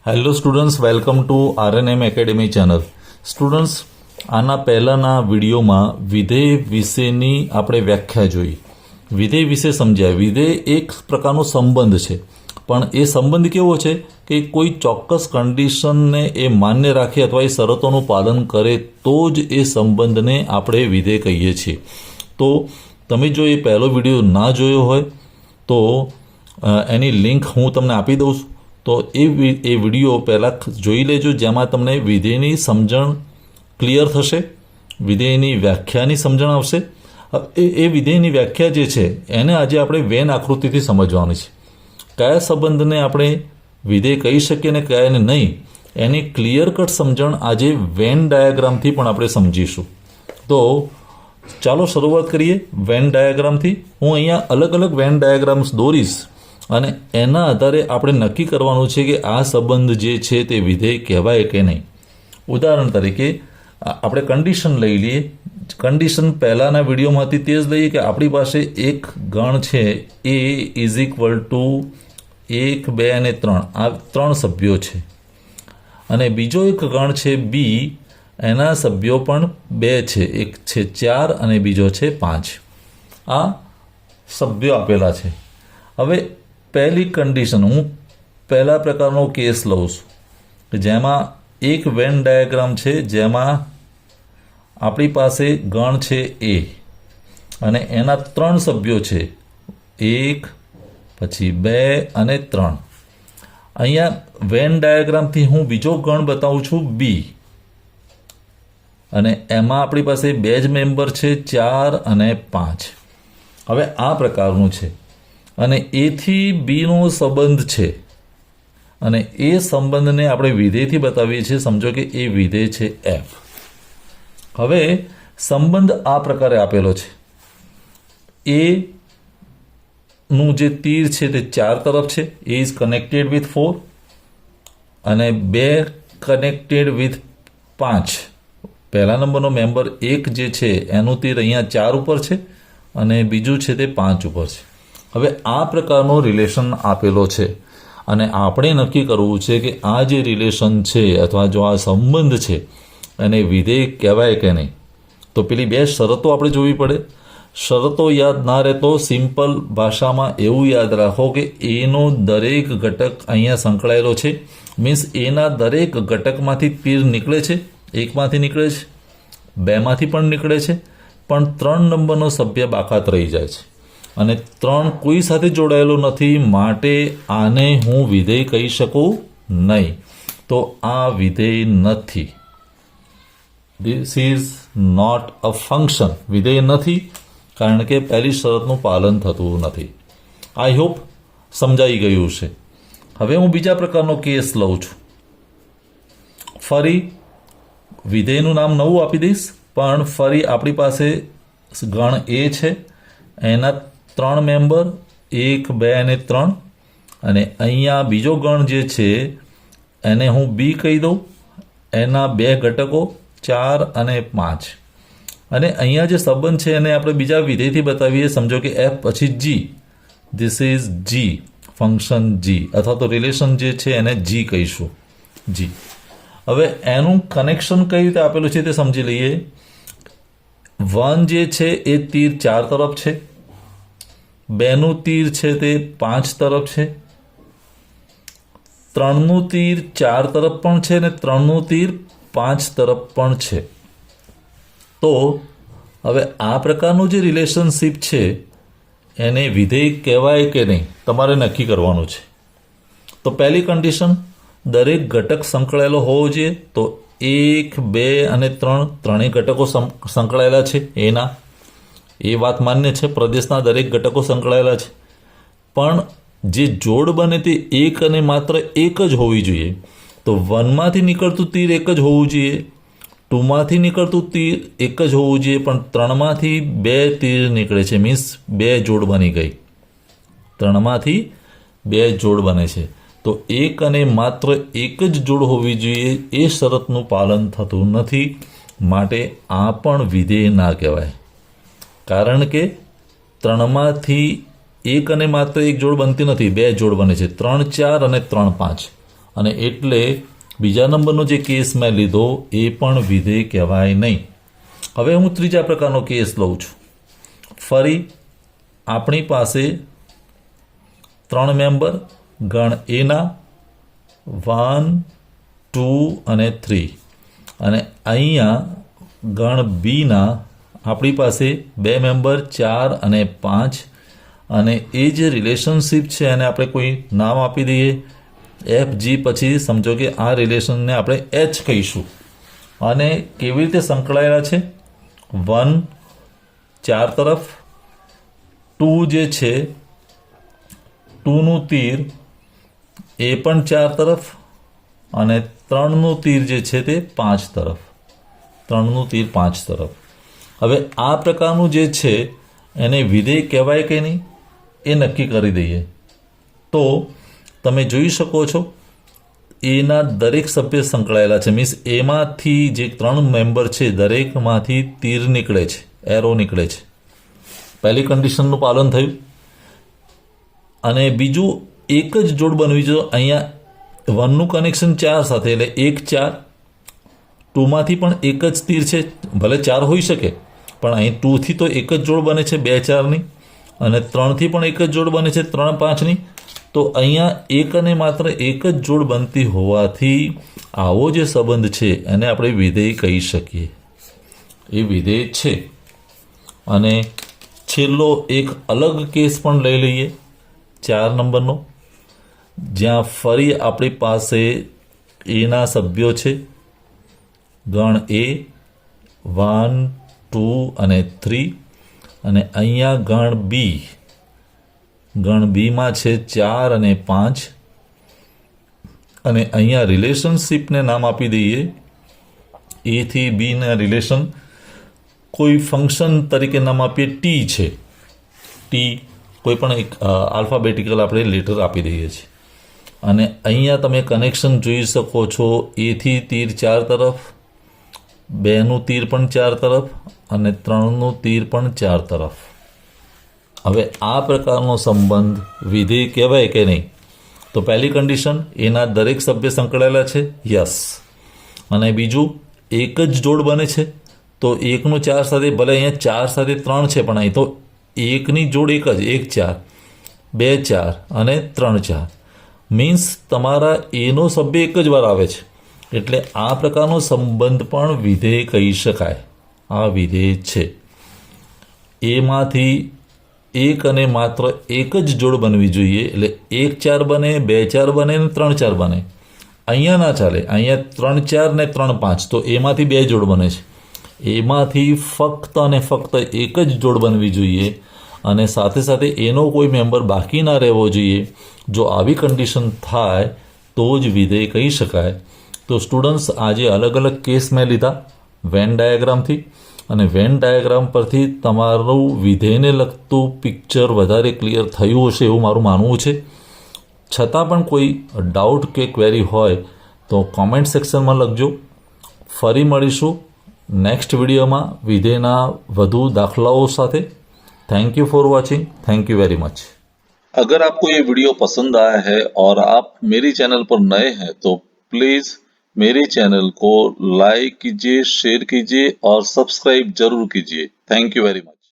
Hello students, welcome to RNM academy channel. Students, આના પહેલાંના વિડીયોમાં વિધેય વિશેની આપણે વ્યાખ્યા જોઈ, વિધેય વિશે સમજ્યા. વિધેય એક પ્રકારનો સંબંધ છે, પણ એ સંબંધ કેવો છે કે કોઈ ચોક્કસ કન્ડિશનને એ માન્ય રાખે અથવા એ શરતોનું પાલન કરે તો જ એ સંબંધને આપણે વિધેય કહીએ છીએ. તો તમે જો એ પહેલો વિડીયો ના જોયો હોય તો એની લિંક હું તમને આપી દઉં છું. તો એ વિડીયો પહેલાં જોઈ લેજો, જેમાં તમને વિધેયની સમજણ ક્લિયર થશે, વિધેયની વ્યાખ્યાની સમજણ આવશે. એ વિધેયની વ્યાખ્યા જે છે એને આજે આપણે વેન આકૃતિથી સમજવાની છે. કયા સંબંધને આપણે વિધેય કહી શકીએ ને કયાને નહીં, એની ક્લિયર કટ સમજણ આજે વેન ડાયાગ્રામથી પણ આપણે સમજીશું. તો ચાલો શરૂઆત કરીએ વેન ડાયાગ્રામથી. હું અહીંયા અલગ અલગ વેન ડાયાગ્રામ્સ દોરીશ અને એના આધારે આપણે નક્કી કરવાનું છે કે આ સંબંધ જે છે તે વિધેય કહેવાય કે નહીં. ઉદાહરણ તરીકે આપણે કન્ડિશન લઈ લઈએ. કન્ડિશન પહેલાંના વિડીયોમાંથી તે જ લઈએ કે આપણી પાસે એક ગણ છે એ ઇઝ ઇક્વલ ટુ 1, 2 અને 3, આ 3 સભ્યો છે, અને બીજો એક ગણ છે બી, એના સભ્યો પણ 2 છે, એક છે 4 અને બીજો છે 5. આ સભ્યો આપેલા છે. હવે પહેલી કન્ડિશન, હું પહેલા પ્રકારનો કેસ લઉં છું કે જેમાં એક વેન ડાયાગ્રામ છે જેમાં આપણી પાસે ગણ છે એ અને એના 3 સભ્યો છે, 1 પછી 2 અને 3. અહીંયા વેન ડાયાગ્રામથી હું બીજો ગણ બતાવું છું બી, અને એમાં આપણી પાસે 2 જ મેમ્બર છે, 4 અને 5. હવે આ પ્રકારનું છે અને એથી બીનો સંબંધ છે અને એ સંબંધને આપણે વિધેયથી બતાવીએ છીએ. સમજો કે એ વિધેય છે એફ. હવે સંબંધ આ પ્રકારે આપેલો છે. એ નું જે તીર છે તે 4 તરફ છે, એ ઇઝ કનેક્ટેડ વિથ 4 અને 2 કનેક્ટેડ વિથ 5. પહેલા નંબરનો મેમ્બર 1 જે છે એનું તીર અહીંયા 4 ઉપર છે અને બીજું છે તે 5 ઉપર છે. હવે આ પ્રકારનો રિલેશન આપેલો છે અને આપણે નક્કી કરવું છે કે આ જે રિલેશન છે અથવા જો આ સંબંધ છે એને વિધેય કહેવાય કે નહીં. તો પેલી 2 શરતો આપણે જોવી પડે. શરતો યાદ ના રહેતો સિમ્પલ ભાષામાં એવું યાદ રાખો કે એનો દરેક ઘટક અહીંયા સંકળાયેલો છે. મીન્સ એના દરેક ઘટકમાંથી તીર નીકળે છે, 1માંથી નીકળે છે, 2માંથી પણ નીકળે છે, પણ 3 નંબરનો સભ્ય બાકાત રહી જાય છે અને 3 કોઈ સાથે જોડાયેલો નથી, માટે આને હું વિધેય કહી શકું નહીં. તો આ વિધેય નથી. This is not a function. વિધેય નથી કારણ કે પહેલી શરતનું પાલન થતું નથી. આઈ હોપ સમજાઈ ગયું છે. હવે હું બીજા પ્રકારનો કેસ લઉં છું. ફરી વિધેયનું નામ નવું આપી દઈશ, પણ ફરી આપણી પાસે ગણ એ છે, એના 3 મેમ્બર 1, 2 અને 3, અને અહીંયા બીજો ગણ જે છે એને હું બી કહી દઉં, એના 2 ઘટકો 4 અને 5. અને અહીંયા જે સંબંધ છે એને આપણે બીજા વિધેયથી બતાવીએ. સમજો કે એફ પછી જી, ધીસ ઇઝ જી, ફંક્શન જી, અથવા તો રિલેશન જે છે એને જી કહીશું, જી. હવે એનું કનેક્શન કઈ રીતે આપેલું છે તે સમજી લઈએ. 1 જે છે એ તીર 4 તરફ છે, 2નું તીર છે તે 5 તરફ છે, 3નું તીર 4 તરફ પણ છે અને 3નું તીર 5 તરફ પણ છે. તો હવે આ પ્રકારનું જે રિલેશનશીપ છે એને વિધેય કહેવાય કે નહીં તમારે નક્કી કરવાનું છે. તો પહેલી કન્ડિશન, દરેક ઘટક સંકળાયેલો હોવો જોઈએ. તો 1, 2 અને 3, ત્રણેય ઘટકો સંકળાયેલા છે એના, એ વાત માન્ય છે. પ્રદેશના દરેક ઘટકો સંકળાયેલા છે, પણ જે જોડ બને તે એક અને માત્ર એક જ હોવી જોઈએ. તો 1માંથી નીકળતું તીર એક જ હોવું જોઈએ, 2માંથી નીકળતું તીર એક જ હોવું જોઈએ, પણ 3માંથી 2 તીર નીકળે છે, મીન્સ 2 જોડ બની ગઈ. 3માંથી 2 જોડ બને છે. તો એક અને માત્ર એક જ જોડ હોવી જોઈએ, એ શરતનું પાલન થતું નથી, માટે આ પણ વિધેય ના કહેવાય. કારણ કે 3માંથી એક અને માત્ર એક જોડ બનતી નથી, 2 જોડ બને છે, 3, 4 અને 3, 5. અને એટલે બીજા નંબરનો જે કેસ મેં લીધો એ પણ વિધેય કહેવાય નહીં. હવે હું ત્રીજા પ્રકારનો કેસ લઉં છું. ફરી આપણી પાસે 3 મેમ્બર ગણ એના 1, 2 અને 3 અને અહીંયા ગણ બીના આપણી પાસે 2 મેમ્બર 4 અને 5 અને એ જે રિલેશનશિપ છે એને આપણે કોઈ નામ આપી દઈએ FG. પછી સમજો કે આ રિલેશનને આપણે H કહીશું. અને કેવી રીતે સંકળાયેલા છે? 1 4 તરફ, 2 જે છે 2નું તીર એ પણ 4 તરફ અને 3નું તીર જે છે તે 5 તરફ. 3નું તીર 5 તરફ. હવે આ પ્રકારનું જે છે એને વિધેય કહેવાય કે નહીં એ નક્કી કરી દઈએ. તો તમે જોઈ શકો છો એના દરેક સભ્ય સંકળાયેલા છે. મીન્સ એમાંથી જે 3 મેમ્બર છે દરેકમાંથી તીર નીકળે છે, એરો નીકળે છે. પહેલી કન્ડિશનનું પાલન થયું. અને બીજું એક જ જોડ બનવી જોઈએ. અહીંયા 1નું કનેક્શન 4 સાથે એટલે 1 4. 2માંથી પણ એક જ તીર છે, ભલે 4 હોઈ શકે પણ અહીં 2થી તો એક જ જોડ બને છે 2 4ની અને 3થી પણ એક જ જોડ બને છે 3 5ની. તો અહીંયા એક અને માત્ર એક જ જોડ બનતી હોવાથી આવો જે સંબંધ છે એને આપણે વિધેય કહી શકીએ. એ વિધેય છે. અને છેલ્લો એક અલગ કેસ પણ લઈ લઈએ 4 નંબરનો, જ્યાં ફરી આપણી પાસે એના સભ્યો છે ગણ A 1 2 અને 3 અને અહીંયા ગણ B. ગણ બીમાં છે 4 અને 5 અને અહીંયા રિલેશનશિપને નામ આપી દઈએ A થી બીના રિલેશન. કોઈ ફંક્શન તરીકે નામ આપીએ T છે. T કોઈ પણ એક આલ્ફાબેટિકલ આપણે લેટર આપી દઈએ છીએ. અને અહીંયા તમે કનેક્શન જોઈ શકો છો. A થી તીર 4 તરફ, 2નું તીર પણ 4 તરફ અને 3નું તીર પણ 4 તરફ. હવે આ પ્રકારનો સંબંધ વિધેય કહેવાય કે નહીં? તો પહેલી કન્ડિશન એના દરેક સભ્ય સંકળાયેલા છે, યસ. અને બીજું એક જ જોડ બને છે તો 1નું 4 સાથે, ભલે અહીંયા 4 સાથે 3 છે પણ અહીં તો 1ની જોડ એક જ, 1 4 2 4 અને 3 4. મીન્સ તમારા એનો સભ્ય એક જ વાર આવે છે એટલે આ પ્રકારનો સંબંધ પણ વિધેય કહી શકાય. આ વિધેય છે. એમાંથી એક અને માત્ર એક જ જોડ બનવી જોઈએ એટલે 1 4 બને, 2 4 બને ને 3 4 બને. અહીંયા ના ચાલે. અહીંયા 3 4 ને 3 5 તો એમાંથી 2 જોડ બને છે. એમાંથી ફક્ત અને ફક્ત એક જ જોડ બનવી જોઈએ અને સાથે સાથે એનો કોઈ મેમ્બર બાકી ના રહેવો જોઈએ. જો આવી કન્ડિશન થાય તો જ વિધેય કહી શકાય. તો સ્ટુડન્ટ્સ આજે અલગ અલગ કેસ મેં લીધા વેન ડાયાગ્રામથી અને વેન ડાયાગ્રામ પરથી તમારું વિધેયને લગતું પિક્ચર વધારે ક્લિયર થયું હશે એવું મારું માનવું છે. છતાં પણ કોઈ ડાઉટ કે ક્વેરી હોય તો કોમેન્ટ સેક્શનમાં લખજો. ફરી મળીશું नेक्स्ट वीडियो में विधेयना વધુ દાખલાઓ સાથે. Thank you for watching. Thank you very much. अगर आपको ये वीडियो पसंद आया है और आप मेरी चैनल पर नए हैं तो प्लीज मेरे चैनल को लाइक कीजिए, शेयर कीजिए और सब्सक्राइब जरूर कीजिए. Thank you very much.